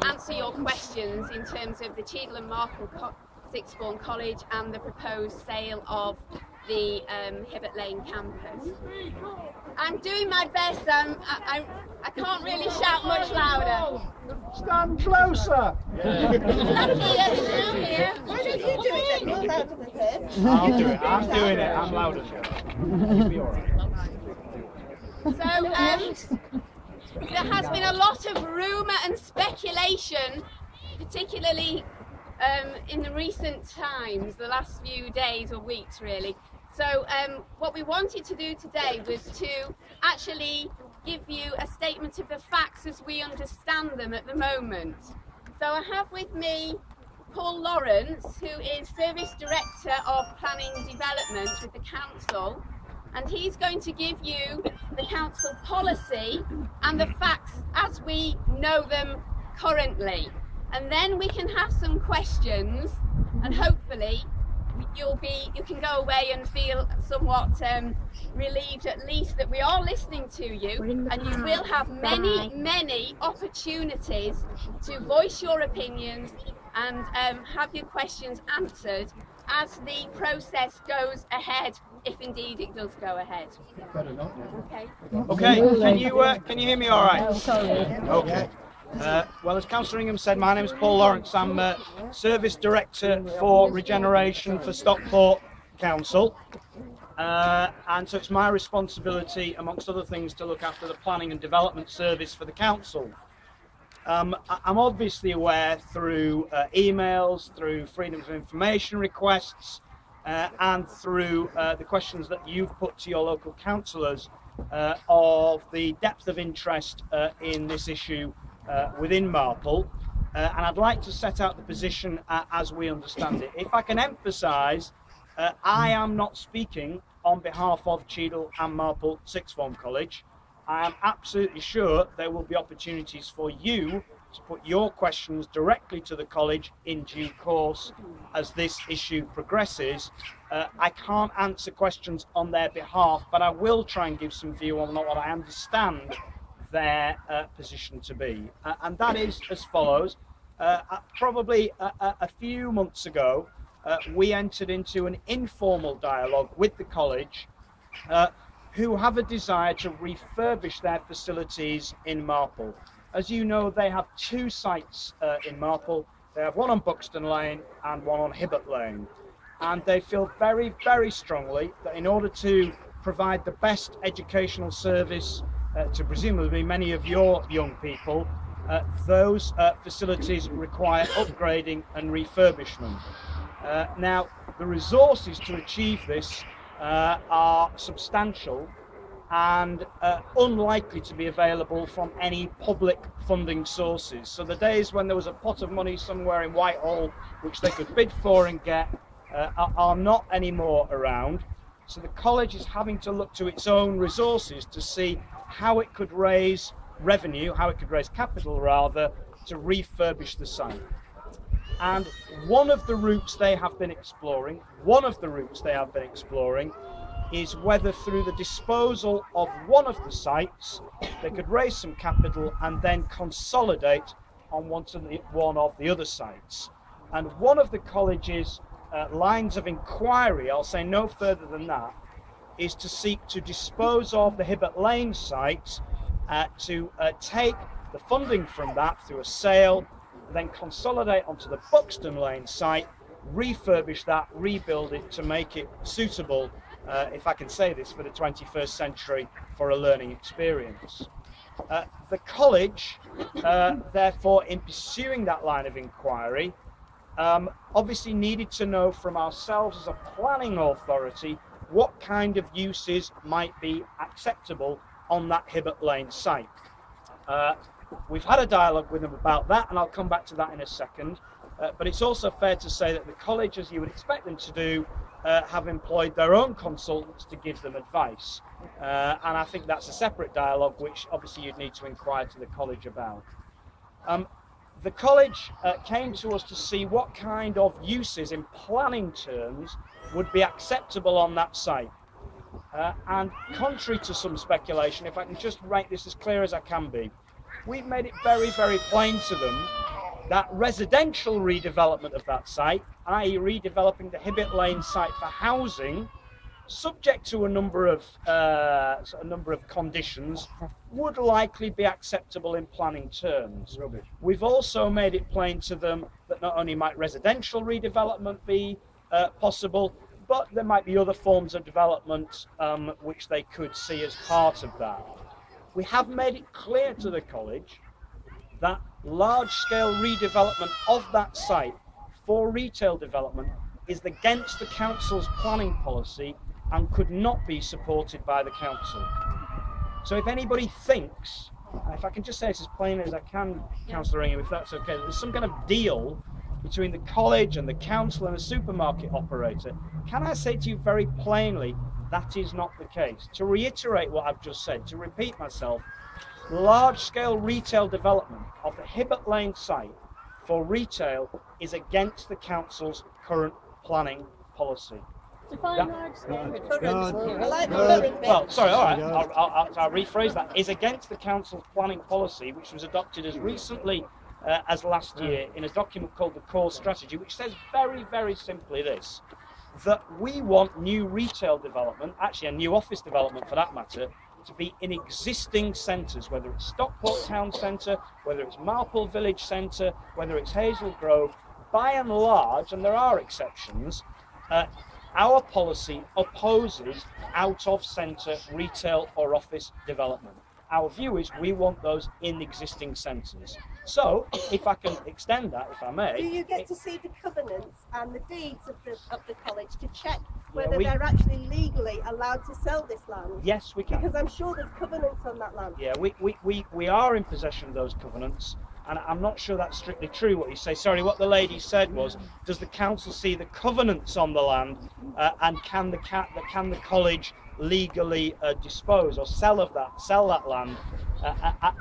answer your questions in terms of the Cheadle and Marple Sixth Form College and the proposed sale of the Hibbert Lane campus. I'm doing my best. I can't really shout much louder. Stand closer. Stand here. Why don't you do it then? You're louder than him. I'll do it. I'm doing it. I'm louder. You'll be all right. So there has been a lot of rumour and speculation, particularly in the recent times, the last few days or weeks really. So what we wanted to do today was to actually give you a statement of the facts as we understand them at the moment. So I have with me Paul Lawrence, who is Service Director of Planning Development with the Council, and he's going to give you the Council policy and the facts as we know them currently. And then we can have some questions, and hopefully you can go away and feel somewhat relieved at least that we are listening to you, and you will have many opportunities to voice your opinions and have your questions answered as the process goes ahead, if indeed it does go ahead. Okay. Okay, can you hear me all right? Okay. Well, as Councillor Ingham said, my name is Paul Lawrence. I'm Service Director for Regeneration for Stockport Council. And so it's my responsibility, amongst other things, to look after the planning and development service for the council. I'm obviously aware through emails, through freedom of information requests, and through the questions that you've put to your local councillors of the depth of interest in this issue within Marple, and I'd like to set out the position as we understand it. If I can emphasise, I am not speaking on behalf of Cheadle and Marple Sixth Form College. I am absolutely sure there will be opportunities for you to put your questions directly to the college in due course as this issue progresses. I can't answer questions on their behalf, but I will try and give some view on what I understand their position to be, and that is as follows. Probably a few months ago, we entered into an informal dialogue with the college, who have a desire to refurbish their facilities in Marple. As you know, they have two sites in Marple. They have one on Buxton Lane and one on Hibbert Lane, and they feel very, very strongly that in order to provide the best educational service to presumably many of your young people, those facilities require upgrading and refurbishment. Now, the resources to achieve this are substantial and unlikely to be available from any public funding sources. So the days when there was a pot of money somewhere in Whitehall which they could bid for and get are not anymore around. So the college is having to look to its own resources to see how it could raise revenue, how it could raise capital rather, to refurbish the site. And one of the routes they have been exploring is whether through the disposal of one of the sites they could raise some capital and then consolidate on one of the other sites. And one of the college's lines of inquiry, I'll say no further than that, is to seek to dispose of the Hibbert Lane site, to take the funding from that through a sale, then consolidate onto the Buxton Lane site, refurbish that, rebuild it to make it suitable, if I can say this, for the 21st century for a learning experience. The college, therefore, in pursuing that line of inquiry, obviously needed to know from ourselves as a planning authority what kind of uses might be acceptable on that Hibbert Lane site. We've had a dialogue with them about that, and I'll come back to that in a second. But it's also fair to say that the college, as you would expect them to do, have employed their own consultants to give them advice. And I think that's a separate dialogue, which obviously you'd need to inquire to the college about. The college came to us to see what kind of uses in planning terms would be acceptable on that site. And contrary to some speculation, if I can just make this as clear as I can be, we've made it very, very plain to them that residential redevelopment of that site, i.e. redeveloping the Hibbett Lane site for housing, subject to a number of conditions, would likely be acceptable in planning terms. Rubbish. We've also made it plain to them that not only might residential redevelopment be possible, but there might be other forms of development which they could see as part of that. We have made it clear to the college that large-scale redevelopment of that site for retail development is against the council's planning policy and could not be supported by the council. So if anybody thinks, if I can just say this as plain as I can, Councillor Ingham, if that's okay, there's some kind of deal between the college and the council and a supermarket operator, can I say to you very plainly, that is not the case. To reiterate what I've just said, to repeat myself, large-scale retail development of the Hibbett Lane site for retail is against the council's current planning policy. Define large scale. Good. Well, sorry, all right, I'll rephrase that. Is against the council's planning policy, which was adopted as recently as last year in a document called the Core Strategy, which says very, very simply this, that we want new retail development, actually a new office development for that matter, to be in existing centres, whether it's Stockport Town Centre, whether it's Marple Village Centre, whether it's Hazel Grove. By and large, and there are exceptions, our policy opposes out-of-centre retail or office development. Our view is we want those in existing centres. So, if I can extend that, if I may... Do you get to see the covenants and the deeds of the college to check whether we- they're actually legally allowed to sell this land? Yes, we can. Because I'm sure there's covenants on that land. Yeah, we are in possession of those covenants, and I'm not sure that's strictly true what you say. Sorry, what the lady said was, does the council see the covenants on the land, and can the college legally dispose or sell that land?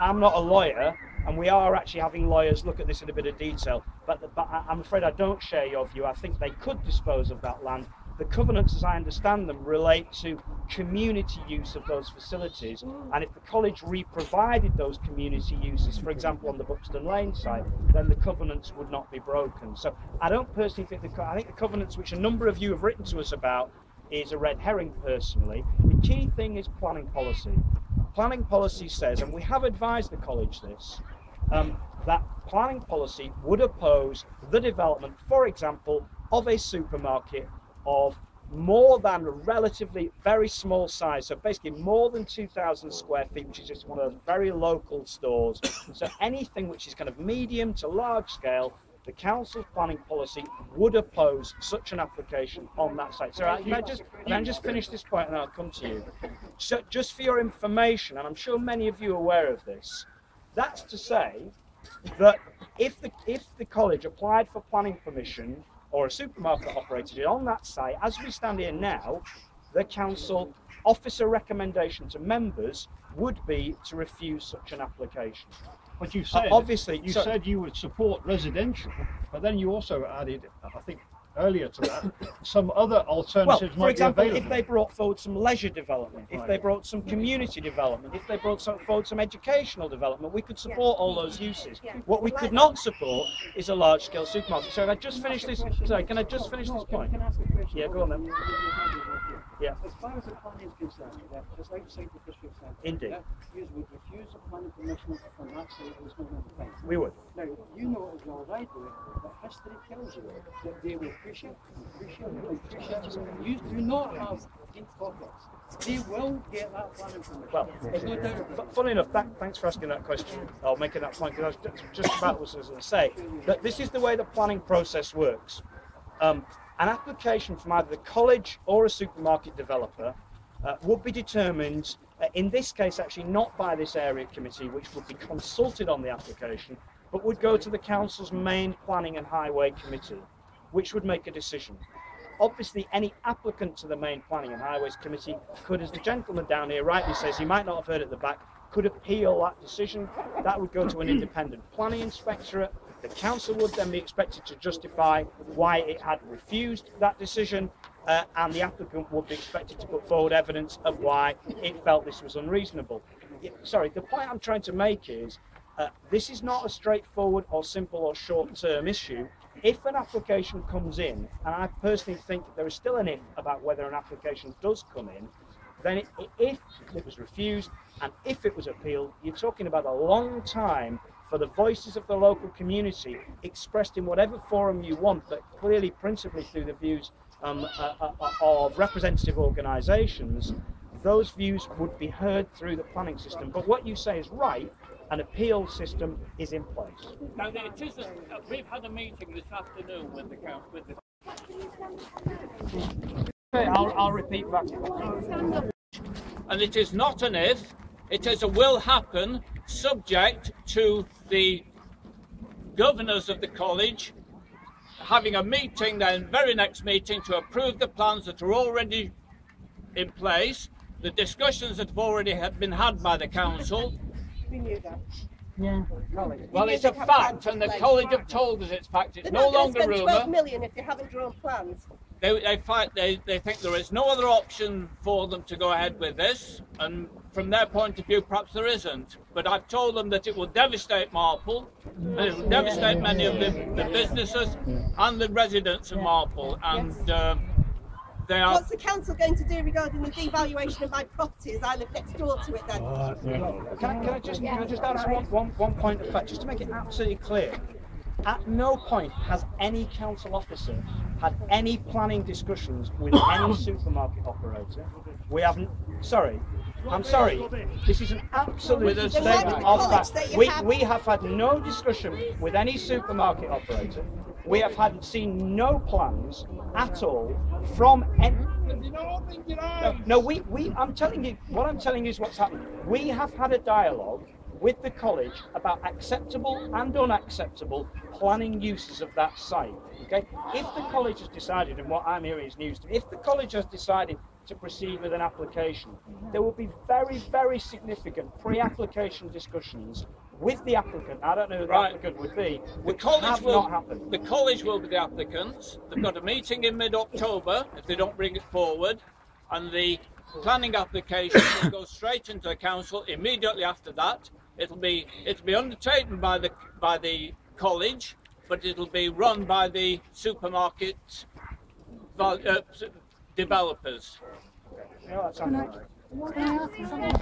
I'm not a lawyer, and we are actually having lawyers look at this in a bit of detail, but I'm afraid I don't share your view. I think they could dispose of that land. The covenants, as I understand them, relate to community use of those facilities, and if the college re-provided those community uses, for example on the Buxton Lane site, then the covenants would not be broken. So I don't personally think I think the covenants, which a number of you have written to us about, is a red herring personally. The key thing is planning policy. Planning policy says, and we have advised the college this, that planning policy would oppose the development, for example, of a supermarket of more than a relatively very small size, so basically more than 2,000 square feet, which is just one of those very local stores. So anything which is kind of medium to large scale, the council's planning policy would oppose such an application on that site. So can I just finish this point and I'll come to you. So just for your information, and I'm sure many of you are aware of this, that's to say that if the college applied for planning permission, or a supermarket operator did on that site, as we stand here now, the council officer recommendation to members would be to refuse such an application. But you said, obviously, you said you would support residential, but then you also added, I think, earlier to that, some other alternatives for example, might be if available. they brought forward some leisure development, if they brought some community development, if they brought forward some educational development, we could support all those uses. What we could not support is a large-scale supermarket. So if I just finish this, sorry, can I just finish this point? Can I ask a question? Yeah, go on then. Yeah. As far as the planning is concerned, just outside the district centre, Indeed. you would refuse the planning permission from that site at this moment in time. We would. Now, you know as well as I do that history tells you that they will push it and push it and push it. You do not have deep pockets. They will get that planning permission. Well, there's no doubt. funnily enough, thanks for asking that question, or making that point, because I was just about what I was going to say, that this is the way the planning process works. An application from either the college or a supermarket developer would be determined, in this case actually not by this area committee, which would be consulted on the application, but would go to the council's main planning and highway committee, which would make a decision. Obviously, any applicant to the main planning and highways committee could, as the gentleman down here rightly says, he might not have heard at the back, could appeal that decision. That would go to an independent planning inspectorate. The council would then be expected to justify why it had refused that decision, and the applicant would be expected to put forward evidence of why it felt this was unreasonable. Sorry, the point I'm trying to make is This is not a straightforward or simple or short-term issue. If an application comes in, and I personally think there is still an if about whether an application does come in, then if it was refused and if it was appealed, you're talking about a long time for the voices of the local community expressed in whatever forum you want, but clearly principally through the views of representative organisations. Those views would be heard through the planning system. But what you say is right, an appeal system is in place. Now, it isn't, we've had a meeting this afternoon with the council. I'll repeat back. And it is not an if, it is a will happen, subject to the governors of the college having a meeting, then very next meeting, to approve the plans that are already in place, the discussions that have already been had by the council. We knew that. Yeah. Well, it's a fact, and the college have told us it's fact. It's no longer rumour. They're not going to spend 12 rumour. million if they haven't drawn plans. They think there is no other option for them to go ahead with this, and from their point of view, perhaps there isn't. But I've told them that it will devastate Marple, and it will devastate many of the businesses and the residents of Marple, and they are. What's the council going to do regarding the devaluation of my property as I live next door to it then? Can I just answer one point of fact, just to make it absolutely clear? At no point has any council officer had any planning discussions with any supermarket operator. We haven't. Sorry, I'm sorry. This is an absolute statement of fact. We have had no discussion with any supermarket operator. We have seen no plans at all from any. No, I'm telling you. What I'm telling you is what's happened. We have had a dialogue with the college about acceptable and unacceptable planning uses of that site. Okay, if the college has decided, and what I'm hearing is news to me, if the college has decided to proceed with an application, there will be very, very significant pre-application discussions with the applicant. I don't know who the applicant would be. The college have will not happened. The college will be the applicants. They've got a meeting in mid-October if they don't bring it forward, and the planning application will go straight into the council immediately after that. It'll be undertaken by the college, but it'll be run by the supermarket developers. Yeah, that sounds right. Can I ask you something?